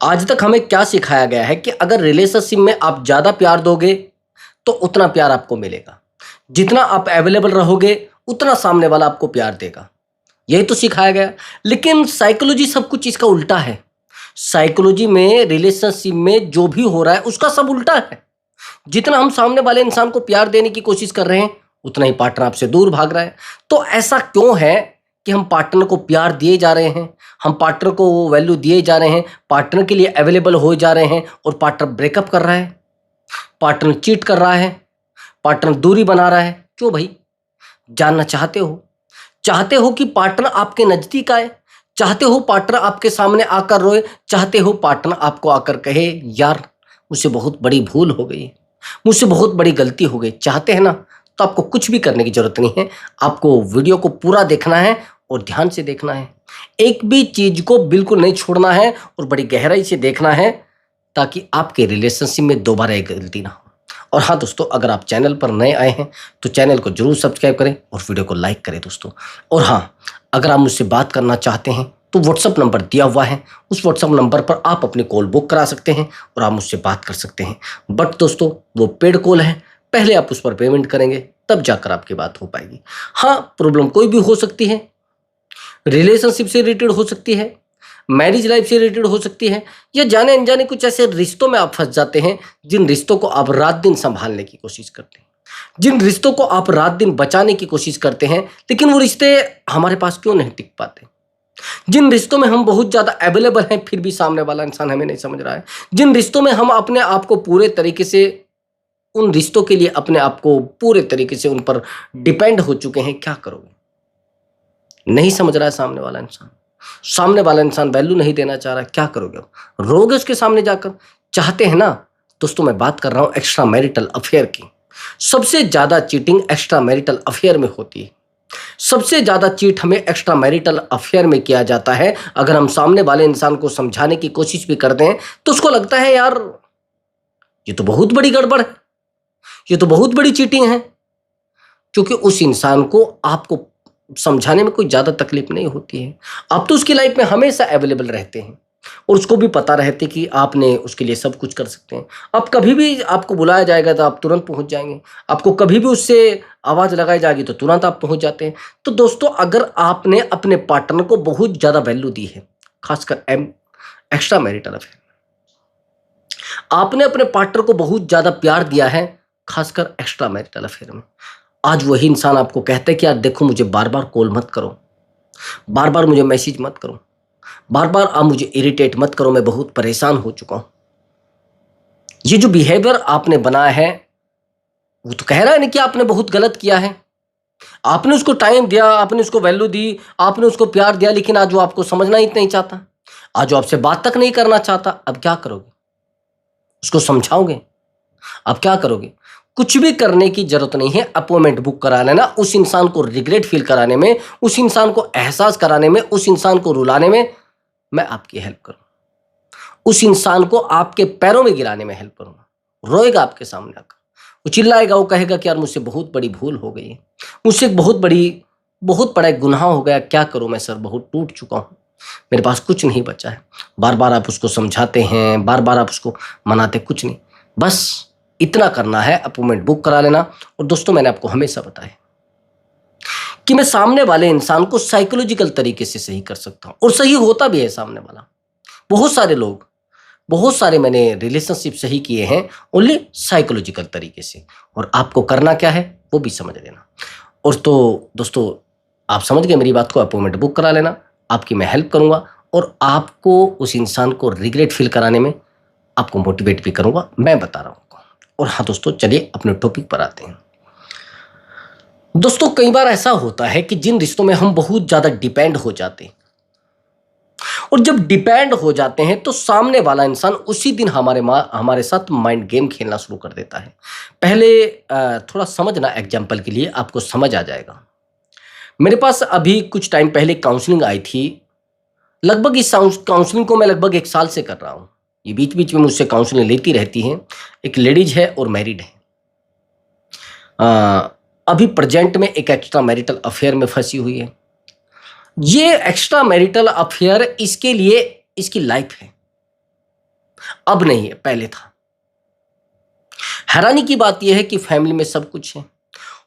आज तक हमें क्या सिखाया गया है कि अगर रिलेशनशिप में आप ज़्यादा प्यार दोगे तो उतना प्यार आपको मिलेगा। जितना आप अवेलेबल रहोगे उतना सामने वाला आपको प्यार देगा। यही तो सिखाया गया। लेकिन साइकोलॉजी सब कुछ इसका उल्टा है। साइकोलॉजी में रिलेशनशिप में जो भी हो रहा है उसका सब उल्टा है। जितना हम सामने वाले इंसान को प्यार देने की कोशिश कर रहे हैं उतना ही पार्टनर आपसे दूर भाग रहा है। तो ऐसा क्यों है कि हम पार्टनर को प्यार दिए जा रहे हैं, हम पार्टनर को वो वैल्यू दिए जा रहे हैं, पार्टनर के लिए अवेलेबल हो जा रहे हैं और पार्टनर ब्रेकअप कर रहा है, पार्टनर चीट कर रहा है, पार्टनर दूरी बना रहा है? क्यों भाई? जानना चाहते हो? चाहते हो कि पार्टनर आपके नजदीक आए, चाहते हो पार्टनर आपके सामने आकर रोए, चाहते हो पार्टनर आपको आकर कहे यार मुझसे बहुत बड़ी भूल हो गई, मुझसे बहुत बड़ी गलती हो गई? चाहते हैं ना? तो आपको कुछ भी करने की जरूरत नहीं है। आपको वीडियो को पूरा देखना है और ध्यान से देखना है। एक भी चीज को बिल्कुल नहीं छोड़ना है और बड़ी गहराई से देखना है ताकि आपके रिलेशनशिप में दोबारा एक गलती ना हो। और हाँ दोस्तों, अगर आप चैनल पर नए आए हैं तो चैनल को जरूर सब्सक्राइब करें और वीडियो को लाइक करें दोस्तों। और हाँ, अगर आप मुझसे बात करना चाहते हैं तो व्हाट्सअप नंबर दिया हुआ है, उस व्हाट्सअप नंबर पर आप अपनी कॉल बुक करा सकते हैं और आप मुझसे बात कर सकते हैं। बट दोस्तों, वो पेड कॉल है, पहले आप उस पर पेमेंट करेंगे तब जाकर आपकी बात हो पाएगी। हाँ, प्रॉब्लम कोई भी हो सकती है, रिलेशनशिप से रिलेटेड हो सकती है, मैरिज लाइफ से रिलेटेड हो सकती है, या जाने अनजाने कुछ ऐसे रिश्तों में आप फंस जाते हैं जिन रिश्तों को आप रात दिन संभालने की कोशिश करते हैं, जिन रिश्तों को आप रात दिन बचाने की कोशिश करते हैं, लेकिन वो रिश्ते हमारे पास क्यों नहीं टिक पाते? जिन रिश्तों में हम बहुत ज्यादा अवेलेबल हैं फिर भी सामने वाला इंसान हमें नहीं समझ रहा है, जिन रिश्तों में हम अपने आप को पूरे तरीके से उन रिश्तों के लिए अपने आप को पूरे तरीके से उन पर डिपेंड हो चुके हैं, क्या करोगे? नहीं समझ रहा है सामने वाला इंसान, सामने वाला इंसान वैल्यू नहीं देना चाह रहा है, क्या करोगे? रोगे उसके सामने जाकर? चाहते हैं ना दोस्तों? मैं बात कर रहा हूं एक्स्ट्रा मैरिटल अफेयर की। सबसे ज्यादा चीटिंग एक्स्ट्रा मैरिटल अफेयर में होती है। सबसे ज्यादा चीट हमें एक्स्ट्रा मैरिटल अफेयर में किया जाता है। अगर हम सामने वाले इंसान को समझाने की कोशिश भी करते हैं तो उसको लगता है यार ये तो बहुत बड़ी गड़बड़ है, ये तो बहुत बड़ी चीटिंग है, क्योंकि उस इंसान को आपको समझाने में कोई ज्यादा तकलीफ नहीं होती है। आप तो उसकी लाइफ में हमेशा अवेलेबल रहते हैं और उसको भी पता रहते कि आपने उसके लिए सब कुछ कर सकते हैं। अब कभी भी आपको बुलाया जाएगा तो आप तुरंत पहुंच जाएंगे, आपको कभी भी उससे आवाज लगाई जाएगी तो तुरंत आप पहुंच जाते हैं। तो दोस्तों, अगर आपने अपने पार्टनर को बहुत ज्यादा वैल्यू दी है, खासकर एक्स्ट्रा मैरिटल अफेयर, आपने अपने पार्टनर को बहुत ज्यादा प्यार दिया है, खासकर एक्स्ट्रा मैरिटल अफेयर में, आज वही इंसान आपको कहता है कि यार देखो मुझे बार बार कॉल मत करो, बार बार मुझे मैसेज मत करो, बार बार आप मुझे इरिटेट मत करो, मैं बहुत परेशान हो चुका हूं। ये जो बिहेवियर आपने बनाया है वो तो कह रहा है ना कि आपने बहुत गलत किया है। आपने उसको टाइम दिया, आपने उसको वैल्यू दी, आपने उसको प्यार दिया, लेकिन आज वो आपको समझना ही नहीं चाहता, आज वो आपसे बात तक नहीं करना चाहता। अब क्या करोगे? उसको समझाओगे? अब क्या करोगे? कुछ भी करने की जरूरत नहीं है। अपॉइंटमेंट बुक करा लेना, उस इंसान को रिग्रेट फील कराने में, उस इंसान को एहसास कराने में, उस इंसान को रुलाने में मैं आपकी हेल्प करूं, उस इंसान को आपके पैरों में गिराने में हेल्प करूंगा। रोएगा आपके सामने आकर, वो चिल्लाएगा, वो कहेगा कि यार मुझसे बहुत बड़ी भूल हो गई है, मुझसे बहुत बड़ा एक गुनाह हो गया, क्या करूं मैं सर, बहुत टूट चुका हूं, मेरे पास कुछ नहीं बचा है। बार बार आप उसको समझाते हैं, बार बार आप उसको मनाते, कुछ नहीं, बस इतना करना है, अपॉइंटमेंट बुक करा लेना। और दोस्तों, मैंने आपको हमेशा बताया कि मैं सामने वाले इंसान को साइकोलॉजिकल तरीके से सही कर सकता हूं और सही होता भी है सामने वाला। बहुत सारे लोग, बहुत सारे मैंने रिलेशनशिप सही किए हैं ओनली साइकोलॉजिकल तरीके से। और आपको करना क्या है वो भी समझ लेना। और तो दोस्तों, आप समझ गए मेरी बात को, अपॉइंटमेंट बुक करा लेना, आपकी मैं हेल्प करूंगा और आपको उस इंसान को रिग्रेट फील कराने में आपको मोटिवेट भी करूंगा, मैं बता रहा हूं। और हाँ दोस्तों, चलिए अपने टॉपिक पर आते हैं। दोस्तों, कई बार ऐसा होता है कि जिन रिश्तों में हम बहुत ज्यादा डिपेंड हो जाते हैं, और जब डिपेंड हो जाते हैं तो सामने वाला इंसान उसी दिन हमारे साथ माइंड गेम खेलना शुरू कर देता है। पहले थोड़ा समझना, एग्जाम्पल के लिए आपको समझ आ जाएगा। मेरे पास अभी कुछ टाइम पहले काउंसलिंग आई थी। लगभग इस काउंसलिंग को मैं लगभग 1 साल से कर रहा हूँ। ये बीच बीच में मुझसे काउंसलिंग लेती रहती हैं। एक लेडीज है और मैरिड है। अभी प्रेजेंट में एक एक्स्ट्रा मैरिटल अफेयर में फंसी हुई है। ये एक्स्ट्रा मैरिटल अफेयर इसके लिए इसकी लाइफ है। अब नहीं है, पहले था। हैरानी की बात यह है कि फैमिली में सब कुछ है,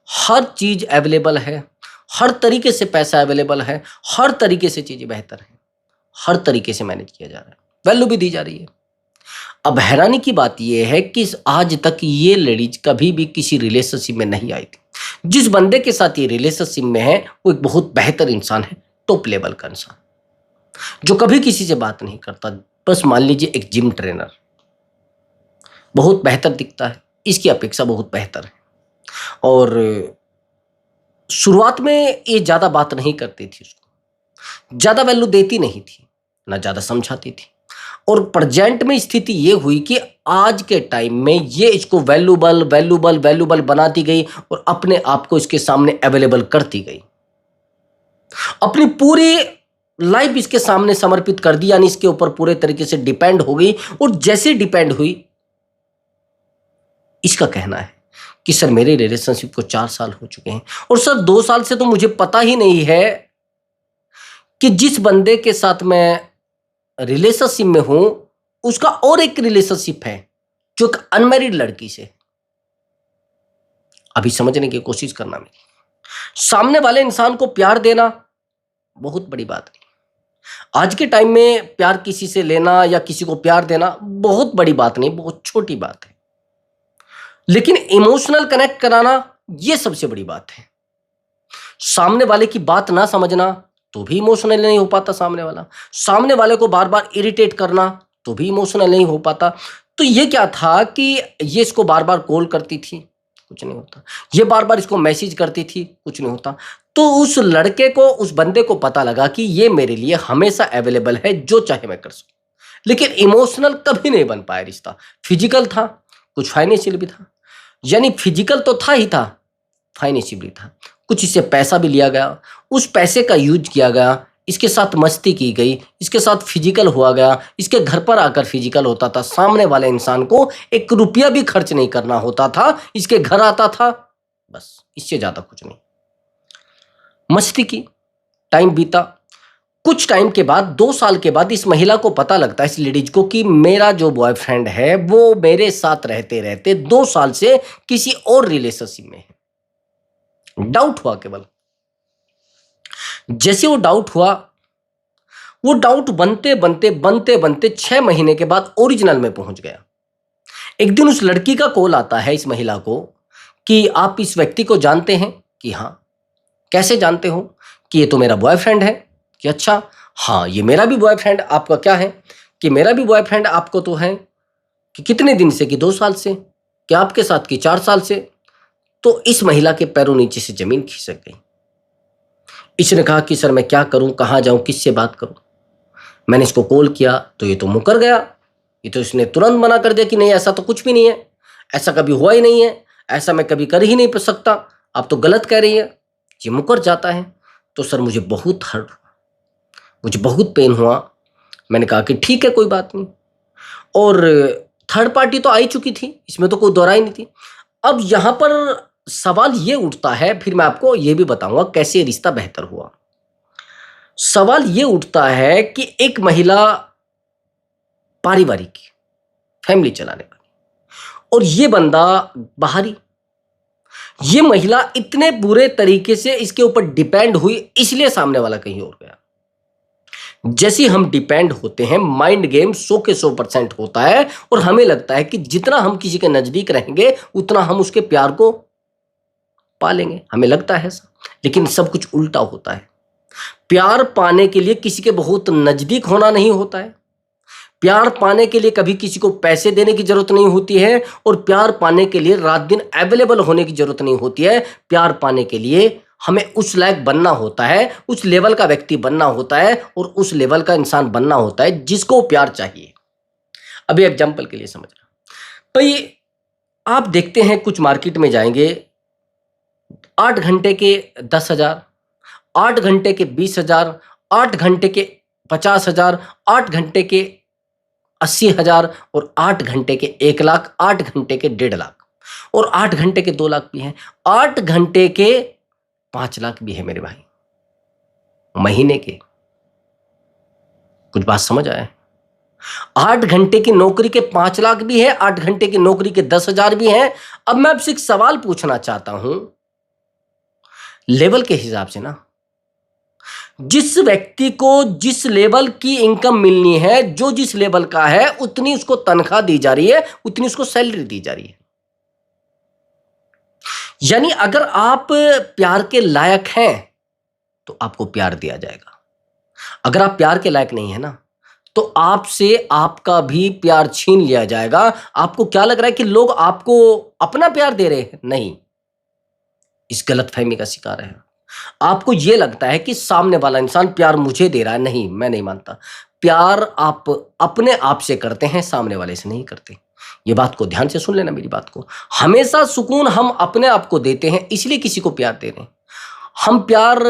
हर चीज अवेलेबल है, हर तरीके से पैसा अवेलेबल है, हर तरीके से चीजें बेहतर हैं, हर तरीके से मैनेज किया जा रहा है, वैल्यू भी दी जा रही है। अब हैरानी की बात यह है कि आज तक ये लेडीज कभी भी किसी रिलेशनशिप में नहीं आई थी। जिस बंदे के साथ ये रिलेशनशिप में है वो एक बहुत बेहतर इंसान है, टॉप लेवल का इंसान, जो कभी किसी से बात नहीं करता। बस मान लीजिए एक जिम ट्रेनर, बहुत बेहतर दिखता है, इसकी अपेक्षा बहुत बेहतर है। और शुरुआत में ये ज्यादा बात नहीं करती थी, उसको ज्यादा वैल्यू देती नहीं थी, ना ज्यादा समझाती थी। और प्रेजेंट में स्थिति ये हुई कि आज के टाइम में ये इसको वैल्यूबल वैल्यूबल वैल्यूबल बनाती गई और अपने आप को इसके सामने अवेलेबल करती गई, अपनी पूरी लाइफ इसके सामने समर्पित कर दी, यानी इसके ऊपर पूरे तरीके से डिपेंड हो गई। और जैसे डिपेंड हुई, इसका कहना है कि सर मेरे रिलेशनशिप को 4 साल हो चुके हैं और सर 2 साल से तो मुझे पता ही नहीं है कि जिस बंदे के साथ मैं रिलेशनशिप में हूं उसका और एक रिलेशनशिप है जो एक अनमैरिड लड़की से। अभी समझने की कोशिश करना, मेरी सामने वाले इंसान को प्यार देना बहुत बड़ी बात नहीं। आज के टाइम में प्यार किसी से लेना या किसी को प्यार देना बहुत बड़ी बात नहीं, बहुत छोटी बात है। लेकिन इमोशनल कनेक्ट कराना यह सबसे बड़ी बात है। सामने वाले की बात ना समझना तो भी इमोशनल नहीं हो पाता सामने वाला, सामने वाले को बार बार इरिटेट करना तो भी इमोशनल नहीं हो पाता। तो ये क्या था कि ये इसको बार बार कॉल करती थी, कुछ नहीं होता, ये बार बार इसको मैसेज करती थी, कुछ नहीं होता। तो उस लड़के को, उस बंदे को पता लगा कि ये मेरे लिए हमेशा अवेलेबल है, जो चाहे मैं कर सकूं। लेकिन इमोशनल कभी नहीं बन पाया रिश्ता। फिजिकल था, कुछ फाइनेंशियल भी था, यानी फिजिकल तो था ही था, फाइनेंशियल भी था। कुछ इससे पैसा भी लिया गया, उस पैसे का यूज किया गया, इसके साथ मस्ती की गई, इसके साथ फिजिकल हुआ गया, इसके घर पर आकर फिजिकल होता था। सामने वाले इंसान को 1 रुपया भी खर्च नहीं करना होता था, इसके घर आता था, बस इससे ज्यादा कुछ नहीं। मस्ती की, टाइम बीता। कुछ टाइम के बाद, 2 साल के बाद इस महिला को पता लगता है, इस लेडीज को, कि मेरा जो बॉयफ्रेंड है वो मेरे साथ रहते रहते 2 साल से किसी और रिलेशनशिप में है। डाउट हुआ केवल। जैसे वो डाउट हुआ, वो डाउट बनते बनते बनते बनते 6 महीने के बाद ओरिजिनल में पहुंच गया। एक दिन उस लड़की का कॉल आता है इस महिला को कि आप इस व्यक्ति को जानते हैं? कि हाँ। कैसे जानते हो? कि ये तो मेरा बॉयफ्रेंड है। कि अच्छा, हाँ ये मेरा भी बॉयफ्रेंड। आपका क्या है? कि मेरा भी बॉयफ्रेंड आपको तो है। कि कितने दिन से? कि 2 साल से। कि आपके साथ? कि 4 साल से। तो इस महिला के पैरों नीचे से जमीन खिसक गई। इसने कहा कि सर मैं क्या करूं, कहां जाऊं, किससे बात करूं? मैंने इसको कॉल किया तो ये तो मुकर गया। ये तो इसने तुरंत मना कर दिया कि नहीं, ऐसा तो कुछ भी नहीं है, ऐसा कभी हुआ ही नहीं है, ऐसा मैं कभी कर ही नहीं सकता, आप तो गलत कह रही है। ये मुकर जाता है। तो सर मुझे बहुत हर्ट हुआ, मुझे बहुत पेन हुआ। मैंने कहा कि ठीक है, कोई बात नहीं। और थर्ड पार्टी तो आ ही चुकी थी, इसमें तो कोई दौरा ही नहीं थी। अब यहां पर सवाल ये उठता है, फिर मैं आपको ये भी बताऊंगा कैसे रिश्ता बेहतर हुआ। सवाल ये उठता है कि एक महिला पारिवारिक, फैमिली चलाने वाली, और ये बंदा बाहरी। ये महिला इतने बुरे तरीके से इसके ऊपर डिपेंड हुई, इसलिए सामने वाला कहीं और गया। जैसे हम डिपेंड होते हैं, माइंड गेम 100 के 100% होता है, और हमें लगता है कि जितना हम किसी के नजदीक रहेंगे उतना हम उसके प्यार को पालेंगे, हमें लगता है ऐसा। लेकिन सब कुछ उल्टा होता है। प्यार पाने के लिए किसी के बहुत नजदीक होना नहीं होता है। प्यार पाने के लिए कभी किसी को पैसे देने की जरूरत नहीं होती है, और प्यार पाने के लिए रात दिन अवेलेबल होने की जरूरत नहीं होती है। प्यार पाने के लिए हमें उस लायक बनना होता है, उस लेवल का व्यक्ति बनना होता है, और उस लेवल का इंसान बनना होता है जिसको प्यार चाहिए। अभी एग्जाम्पल के लिए समझना भाई, आप देखते हैं कुछ मार्केट में जाएंगे, 8 घंटे के 10,000, 8 घंटे के 20,000, 8 घंटे के 50,000, 8 घंटे के 80,000, और 8 घंटे के 1 लाख, 8 घंटे के 1.5 लाख, और 8 घंटे के 2 लाख भी हैं, 8 घंटे के 5 लाख भी है मेरे भाई, महीने के। कुछ बात समझ आया? 8 घंटे की नौकरी के 5 लाख भी है, 8 घंटे की नौकरी के 10,000 भी हैं। अब मैं आपसे एक सवाल पूछना चाहता हूं, लेवल के हिसाब से ना, जिस व्यक्ति को जिस लेवल की इनकम मिलनी है, जो जिस लेवल का है, उतनी उसको तनख्वाह दी जा रही है, उतनी उसको सैलरी दी जा रही है। यानी अगर आप प्यार के लायक हैं तो आपको प्यार दिया जाएगा। अगर आप प्यार के लायक नहीं है ना, तो आपसे आपका भी प्यार छीन लिया जाएगा। आपको क्या लग रहा है कि लोग आपको अपना प्यार दे रहे हैं? नहीं, इस गलतफहमी का शिकार है। आपको यह लगता है कि सामने वाला इंसान प्यार मुझे दे रहा है। नहीं, मैं नहीं मानता। प्यार आप अपने आप से करते हैं, सामने वाले से नहीं करते। ये बात को ध्यान से सुन लेना, मेरी बात को। हमेशा सुकून हम अपने आप को देते हैं, इसलिए किसी को प्यार दे रहे हैं। हम प्यार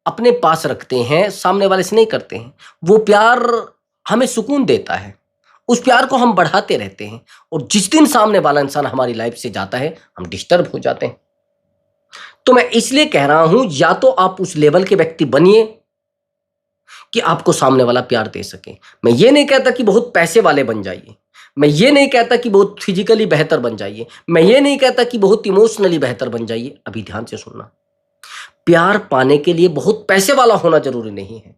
अपने पास रखते हैं, सामने वाले से नहीं करते हैं। वो प्यार हमें सुकून देता है, उस प्यार को हम बढ़ाते रहते हैं। और जिस दिन सामने वाला इंसान हमारी लाइफ से जाता है, हम डिस्टर्ब हो जाते हैं। तो मैं इसलिए कह रहा हूं, या तो आप उस लेवल के व्यक्ति बनिए कि आपको सामने वाला प्यार दे सके। मैं ये नहीं कहता कि बहुत पैसे वाले बन जाइए, मैं ये नहीं कहता कि बहुत फिजिकली बेहतर बन जाइए, मैं ये नहीं कहता कि बहुत इमोशनली बेहतर बन जाइए। अभी ध्यान से सुनना, प्यार पाने के लिए बहुत पैसे वाला होना जरूरी नहीं है।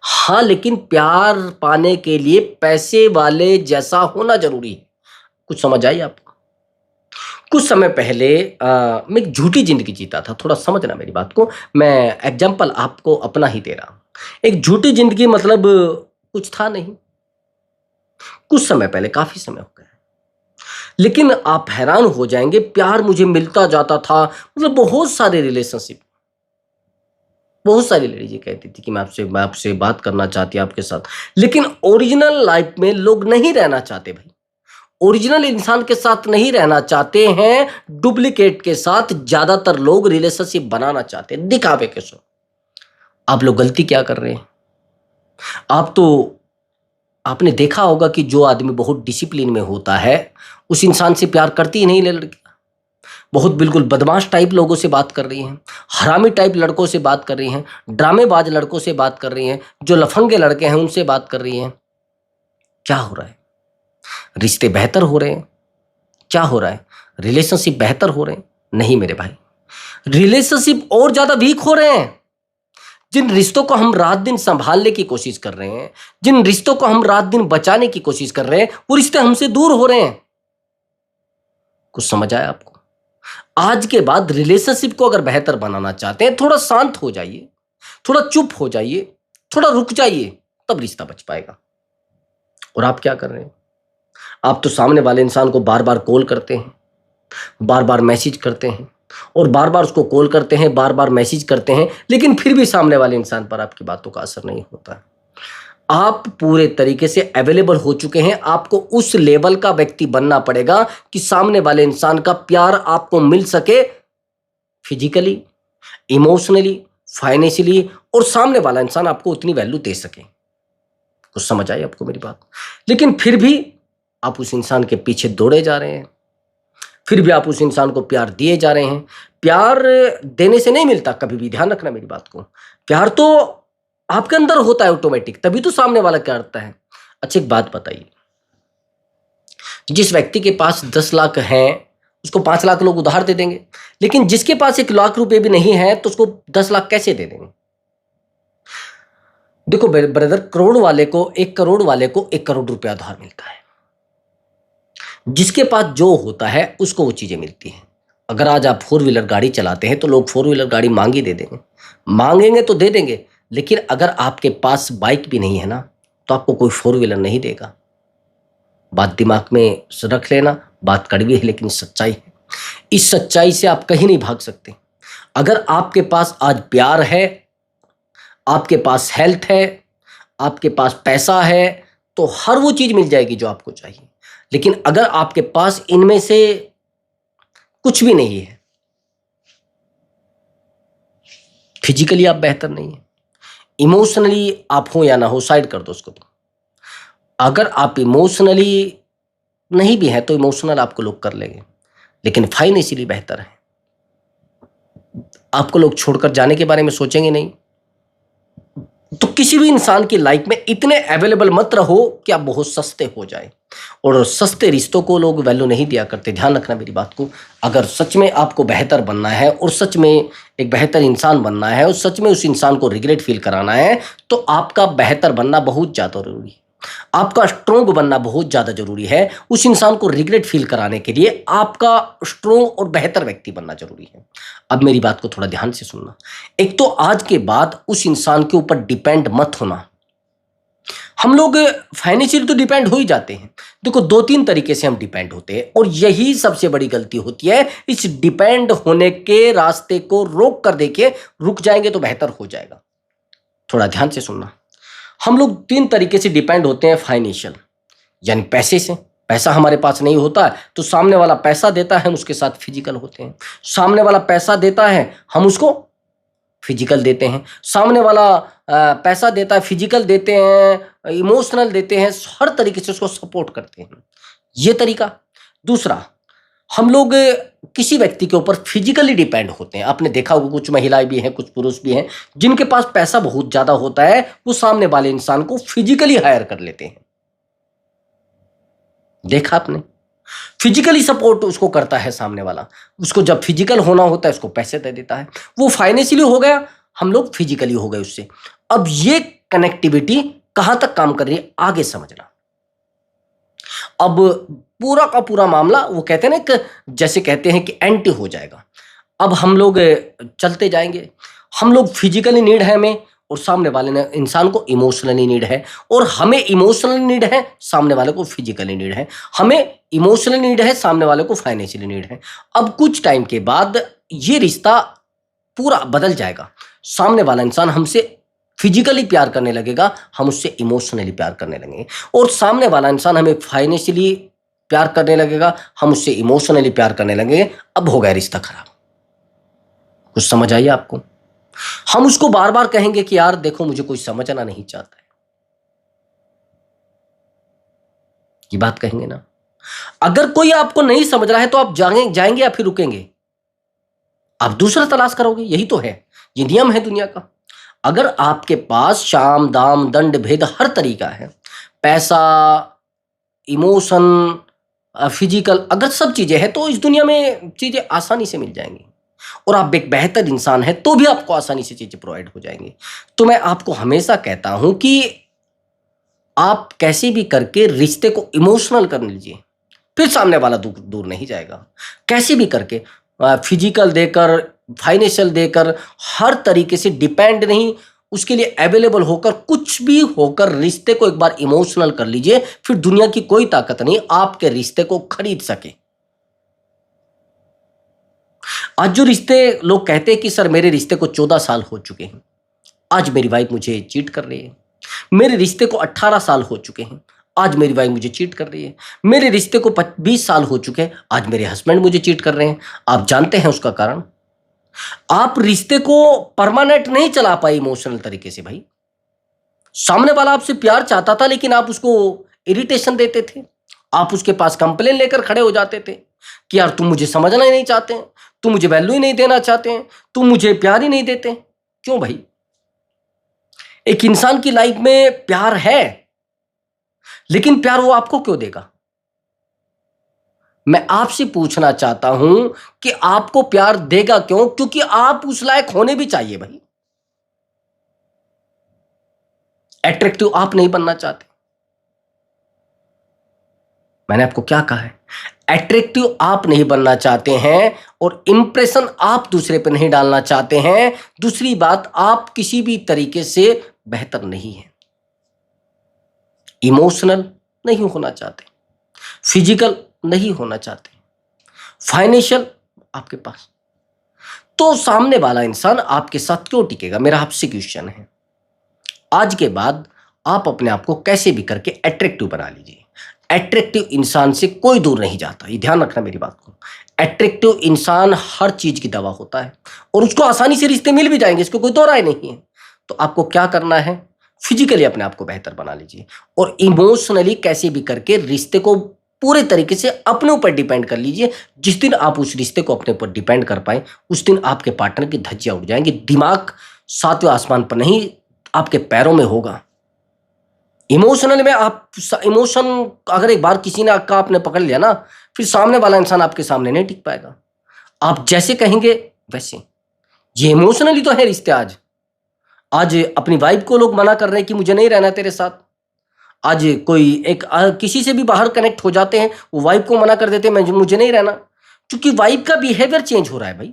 हाँ, लेकिन प्यार पाने के लिए पैसे वाले जैसा होना जरूरी है। कुछ समझ आई आपको? कुछ समय पहले मैं एक झूठी जिंदगी जीता था। थोड़ा समझना मेरी बात को, मैं एग्जाम्पल आपको अपना ही दे रहा हूं। एक झूठी जिंदगी मतलब कुछ था नहीं, कुछ समय पहले, काफी समय हो गया। लेकिन आप हैरान हो जाएंगे, प्यार मुझे मिलता जाता था। मतलब बहुत सारे रिलेशनशिप, बहुत सारी लेडीज कहती थी कि मैं आपसे बात करना चाहती हूं आपके साथ। लेकिन ओरिजिनल लाइफ में लोग नहीं रहना चाहते भाई। ओरिजिनल इंसान के साथ नहीं रहना चाहते हैं, डुप्लीकेट के साथ ज्यादातर लोग रिलेशनशिप बनाना चाहते हैं, दिखावे के साथ। आप लोग गलती क्या कर रहे हैं? आप तो आपने देखा होगा कि जो आदमी बहुत डिसिप्लिन में होता है, उस इंसान से प्यार करती ही नहीं लड़की। बहुत बिल्कुल बदमाश टाइप लोगों से बात कर रही हैं, हरामी टाइप लड़कों से बात कर रही हैं, ड्रामेबाज लड़कों से बात कर रही हैं, जो लफंगे लड़के हैं उनसे बात कर रही हैं। क्या हो रहा है? रिश्ते बेहतर हो रहे हैं? क्या हो रहा है? रिलेशनशिप बेहतर हो रहे हैं? नहीं मेरे भाई, रिलेशनशिप और ज्यादा वीक हो रहे हैं। जिन रिश्तों को हम रात दिन संभालने की कोशिश कर रहे हैं, जिन रिश्तों को हम रात दिन बचाने की कोशिश कर रहे हैं, वो रिश्ते हमसे दूर हो रहे हैं। कुछ समझ आया आपको? आज के बाद रिलेशनशिप को अगर बेहतर बनाना चाहते हैं, थोड़ा शांत हो जाइए, थोड़ा चुप हो जाइए, थोड़ा रुक जाइए, तब रिश्ता बच पाएगा। और आप क्या कर रहे हैं? आप तो सामने वाले इंसान को बार बार कॉल करते हैं, बार बार मैसेज करते हैं, और बार बार उसको कॉल करते हैं, बार बार मैसेज करते हैं, लेकिन फिर भी सामने वाले इंसान पर आपकी बातों का असर नहीं होता है। आप पूरे तरीके से अवेलेबल हो चुके हैं। आपको उस लेवल का व्यक्ति बनना पड़ेगा कि सामने वाले इंसान का प्यार आपको मिल सके, फिजिकली, इमोशनली, फाइनेंशियली, और सामने वाला इंसान आपको उतनी वैल्यू दे सके। कुछ समझ आई आपको मेरी बात? लेकिन फिर भी आप उस इंसान के पीछे दौड़े जा रहे हैं, फिर भी आप उस इंसान को प्यार दिए जा रहे हैं। प्यार देने से नहीं मिलता, कभी भी ध्यान रखना मेरी बात को। प्यार तो आपके अंदर होता है ऑटोमेटिक, तभी तो सामने वाला करता है। अच्छा, एक बात बताइए, जिस व्यक्ति के पास 10 लाख हैं, उसको 5 लाख लोग उधार दे देंगे, लेकिन जिसके पास 1 लाख रुपए भी नहीं है, तो उसको 10 लाख कैसे दे देंगे? देखो ब्रदर, करोड़ वाले को 1 करोड़ वाले को 1 करोड़ रुपया उधार मिलता है। जिसके पास जो होता है उसको वो चीजें मिलती हैं। अगर आज आप 4 व्हीलर गाड़ी चलाते हैं, तो लोग 4 व्हीलर गाड़ी मांग ही दे देंगे, मांगेंगे तो दे देंगे। लेकिन अगर आपके पास बाइक भी नहीं है ना, तो आपको कोई 4 व्हीलर नहीं देगा। बात दिमाग में रख लेना, बात कड़वी है लेकिन सच्चाई है। इस सच्चाई से आप कहीं नहीं भाग सकते। अगर आपके पास आज प्यार है, आपके पास हेल्थ है, आपके पास पैसा है, तो हर वो चीज मिल जाएगी जो आपको चाहिए। लेकिन अगर आपके पास इनमें से कुछ भी नहीं है, फिजिकली आप बेहतर नहीं है, इमोशनली आप हो या ना हो, साइड कर दो उसको। अगर आप इमोशनली नहीं भी है, तो इमोशनल आपको लोग कर लेंगे, लेकिन फाइनेंशियली बेहतर है, आपको लोग छोड़कर जाने के बारे में सोचेंगे नहीं। तो किसी भी इंसान की लाइफ में इतने अवेलेबल मत रहो कि आप बहुत सस्ते हो जाए। और सस्ते रिश्तों को लोग वैल्यू नहीं दिया करते, ध्यान रखना मेरी बात को। अगर सच में आपको बेहतर बनना है और सच में एक बेहतर इंसान बनना है और सच में उस इंसान को रिग्रेट फील कराना है, तो आपका बेहतर बनना बहुत ज़्यादा जरूरी है। आपका स्ट्रोंग बनना बहुत ज़्यादा जरूरी है। उस इंसान को रिग्रेट फील कराने के लिए आपका स्ट्रोंग और बेहतर व्यक्ति बनना जरूरी है। अब मेरी बात को थोड़ा ध्यान से सुनना। एक तो आज के बाद उस इंसान के ऊपर डिपेंड मत होना। हम लोग फाइनेंशियल तो डिपेंड हो ही जाते हैं। देखो, दो तीन तरीके से हम डिपेंड होते हैं और यही सबसे बड़ी गलती होती है। इस डिपेंड होने के रास्ते को रोक कर देखिए, रुक जाएंगे तो बेहतर हो जाएगा। थोड़ा ध्यान से सुनना। हम लोग तीन तरीके से डिपेंड होते हैं फाइनेंशियल, यानी पैसे से। पैसा हमारे पास नहीं होता है तो सामने वाला पैसा देता है, हम उसके साथ फिजिकल होते हैं। सामने वाला पैसा देता है, हम उसको फिजिकल देते हैं। सामने वाला पैसा देता है, फिजिकल देते हैं, इमोशनल देते हैं, हर तरीके से उसको सपोर्ट करते हैं। ये तरीका। दूसरा, हम लोग किसी व्यक्ति के ऊपर फिजिकली डिपेंड होते हैं। आपने देखा होगा कुछ महिलाएं भी हैं, कुछ पुरुष भी हैं, जिनके पास पैसा बहुत ज्यादा होता है, वो सामने वाले इंसान को फिजिकली हायर कर लेते हैं। देखा आपने? फिजिकली सपोर्ट उसको करता है सामने वाला। उसको जब फिजिकल होना होता है उसको पैसे दे देता है। वो फाइनेंशियली हो गया, हम लोग फिजिकली हो गए उससे। अब ये कनेक्टिविटी कहां तक काम कर रही है आगे समझना। अब पूरा का पूरा मामला, वो कहते हैं ना, कि जैसे कहते हैं कि एंटी हो जाएगा। अब हम लोग चलते जाएंगे। हम लोग फिजिकली नीड है हमें, और सामने वाले ने इंसान को इमोशनली नीड है, और हमें इमोशनली नीड है, सामने वाले को फिजिकली नीड है। हमें इमोशनली नीड है, सामने वाले को फाइनेंशियली नीड है। अब कुछ टाइम के बाद ये रिश्ता पूरा बदल जाएगा। सामने वाला इंसान हमसे फिजिकली प्यार करने लगेगा, हम उससे इमोशनली प्यार करने लगेंगे। और सामने वाला इंसान हमें फाइनेंशियली प्यार करने लगेगा, हम उससे इमोशनली प्यार करने लगेंगे। अब हो गया रिश्ता खराब। कुछ समझ आई आपको? हम उसको बार बार कहेंगे कि यार देखो, मुझे कोई समझना नहीं चाहता है। ये बात कहेंगे ना। अगर कोई आपको नहीं समझ रहा है तो आप जाएंगे या फिर रुकेंगे? आप दूसरा तलाश करोगे। यही तो है, ये नियम है दुनिया का। अगर आपके पास शाम दाम दंड भेद हर तरीका है, पैसा, इमोशन, फिजिकल, अगर सब चीजें हैं, तो इस दुनिया में चीजें आसानी से मिल जाएंगी। और आप एक बेहतर इंसान है तो भी आपको आसानी से चीजें प्रोवाइड हो जाएंगी। तो मैं आपको हमेशा कहता हूं कि आप कैसे भी करके रिश्ते को इमोशनल कर लीजिए, फिर सामने वाला दूर दूर नहीं जाएगा। कैसे भी करके फिजिकल देकर, फाइनेंशियल देकर, हर तरीके से डिपेंड नहीं, उसके लिए अवेलेबल होकर, कुछ भी होकर रिश्ते को एक बार इमोशनल कर लीजिए। फिर दुनिया की कोई ताकत नहीं आपके रिश्ते को खरीद सके। आज जो रिश्ते, लोग कहते हैं कि सर मेरे रिश्ते को 14 साल हो चुके हैं, आज मेरी वाइफ मुझे चीट कर रही है। मेरे रिश्ते को 18 साल हो चुके हैं, आज मेरी वाइफ मुझे चीट कर रही है। मेरे रिश्ते को 20 साल हो चुके हैं, आज मेरे हस्बैंड मुझे चीट कर रहे हैं। आप जानते हैं उसका कारण? आप रिश्ते को परमानेंट नहीं चला पाए इमोशनल तरीके से भाई। सामने वाला आपसे प्यार चाहता था, लेकिन आप उसको इरिटेशन देते थे। आप उसके पास कंप्लेन लेकर खड़े हो जाते थे कि यार तुम मुझे समझना ही नहीं चाहते हैं, तुम मुझे वैल्यू ही नहीं देना चाहते हैं, तुम मुझे प्यार ही नहीं देते। क्यों भाई? एक इंसान की लाइफ में प्यार है, लेकिन प्यार वो आपको क्यों देगा? मैं आपसे पूछना चाहता हूं कि आपको प्यार देगा क्यों? क्योंकि आप उस लायक होने भी चाहिए भाई। अट्रैक्टिव आप नहीं बनना चाहते। मैंने आपको क्या कहा है? अट्रैक्टिव आप नहीं बनना चाहते हैं, और इंप्रेशन आप दूसरे पे नहीं डालना चाहते हैं। दूसरी बात, आप किसी भी तरीके से बेहतर नहीं है। इमोशनल नहीं होना चाहते, फिजिकल नहीं होना चाहते, फाइनेंशियल आपके पास, तो सामने वाला इंसान आपके साथ क्यों टिकेगा? मेरा आपसे क्वेश्चन है। आज के बाद आप अपने आप को कैसे भी करके अट्रैक्टिव बना लीजिए। अट्रैक्टिव इंसान से कोई दूर नहीं जाता, ये ध्यान रखना मेरी बात को। अट्रैक्टिव इंसान हर चीज की दवा होता है, और उसको आसानी से रिश्ते मिल भी जाएंगे, इसको कोई दो राय नहीं है। तो आपको क्या करना है? फिजिकली अपने आप को बेहतर बना लीजिए, और इमोशनली कैसे भी करके रिश्ते को पूरे तरीके से अपने ऊपर डिपेंड कर लीजिए। जिस दिन आप उस रिश्ते को अपने ऊपर डिपेंड कर पाए, उस दिन आपके पार्टनर की धज्जियां उड़ जाएंगी। दिमाग सातवें आसमान पर नहीं, आपके पैरों में होगा। इमोशनल में आप इमोशन अगर एक बार किसी ने का आपने पकड़ लिया ना, फिर सामने वाला इंसान आपके सामने नहीं टिक पाएगा। आप जैसे कहेंगे वैसे। ये इमोशनली तो है रिश्ते। आज आज अपनी वाइफ को लोग मना कर रहे हैं कि मुझे नहीं रहना तेरे साथ। आज कोई एक किसी से भी बाहर कनेक्ट हो जाते हैं, वो वाइफ को मना कर देते हैं, मुझे नहीं रहना, क्योंकि वाइफ का बिहेवियर चेंज हो रहा है भाई।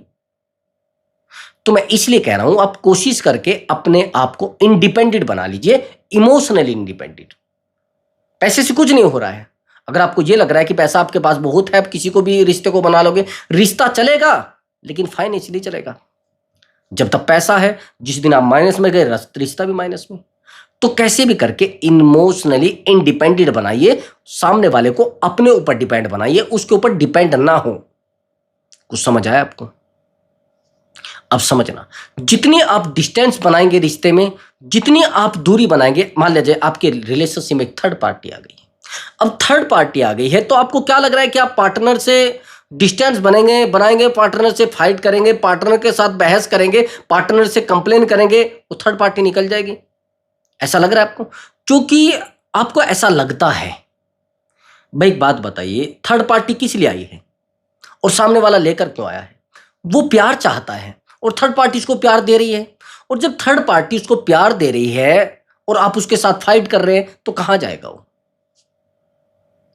तो मैं इसलिए कह रहा हूं, आप कोशिश करके अपने आप को इंडिपेंडेंट बना लीजिए, इमोशनली इंडिपेंडेंट। पैसे से कुछ नहीं हो रहा है। अगर आपको ये लग रहा है कि पैसा आपके पास बहुत है, आप किसी को भी रिश्ते को बना लोगे, रिश्ता चलेगा लेकिन फाइनेंशियली चलेगा। जब तक पैसा है, जिस दिन आप माइनस में गए, रिश्ता भी माइनस में। तो कैसे भी करके इमोशनली इंडिपेंडेंट बनाइए, सामने वाले को अपने ऊपर डिपेंड बनाइए, उसके ऊपर डिपेंड ना हो। कुछ समझ आया आपको? अब समझना, जितनी आप डिस्टेंस बनाएंगे रिश्ते में, जितनी आप दूरी बनाएंगे, मान लीजिए आपके रिलेशनशिप में एक थर्ड पार्टी आ गई है। अब थर्ड पार्टी आ गई है तो आपको क्या लग रहा है कि आप पार्टनर से डिस्टेंस बनाएंगे, पार्टनर से फाइट करेंगे, पार्टनर के साथ बहस करेंगे, पार्टनर से कंप्लेन करेंगे, वो थर्ड पार्टी निकल जाएगी। ऐसा लग रहा है आपको? क्योंकि आपको ऐसा लगता है। भाई एक बात बताइए, थर्ड पार्टी किस लिए आई है और सामने वाला लेकर क्यों आया है? वो प्यार चाहता है और थर्ड पार्टी उसको प्यार दे रही है। और जब थर्ड पार्टी उसको प्यार दे रही है और आप उसके साथ फाइट कर रहे हैं, तो कहां जाएगा वो?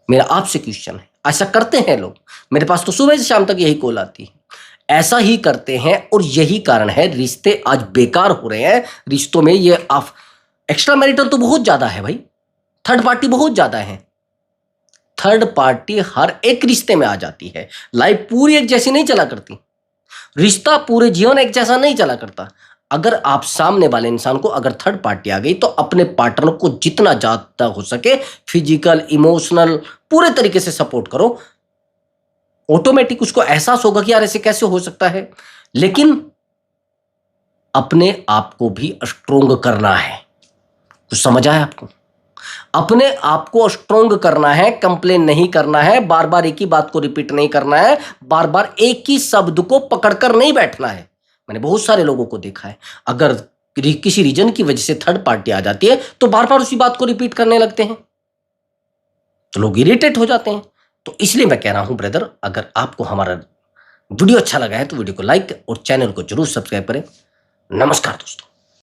मेरा आपसे क्वेश्चन है। ऐसा करते हैं लोग। मेरे पास तो सुबह से शाम तक यही कॉल आती है। ऐसा ही करते हैं और यही कारण है रिश्ते आज बेकार हो रहे हैं। रिश्तों में ये एक्स्ट्रा मैरिटल तो बहुत ज्यादा है भाई, थर्ड पार्टी बहुत ज्यादा है। थर्ड पार्टी हर एक रिश्ते में आ जाती है। लाइफ पूरी एक जैसी नहीं चला करती, रिश्ता पूरे जीवन एक जैसा नहीं चला करता। अगर आप सामने वाले इंसान को, अगर थर्ड पार्टी आ गई, तो अपने पार्टनर को जितना ज्यादा हो सके फिजिकल, इमोशनल, पूरे तरीके से सपोर्ट करो। ऑटोमेटिक उसको एहसास होगा कि यार ऐसे कैसे हो सकता है। लेकिन अपने आप को भी स्ट्रोंग करना है। कुछ समझ आया आपको? अपने आप को स्ट्रोंग करना है, कंप्लेन नहीं करना है, बार बार एक ही बात को रिपीट नहीं करना है, बार बार एक ही शब्द को पकड़कर नहीं बैठना है। मैंने बहुत सारे लोगों को देखा है, अगर किसी रीजन की वजह से थर्ड पार्टी आ जाती है तो बार बार उसी बात को रिपीट करने लगते हैं, तो लोग इरिटेट हो जाते हैं। तो इसलिए मैं कह रहा हूं ब्रदर, अगर आपको हमारा वीडियो अच्छा लगा है तो वीडियो को लाइक और चैनल को जरूर सब्सक्राइब करें। नमस्कार दोस्तों।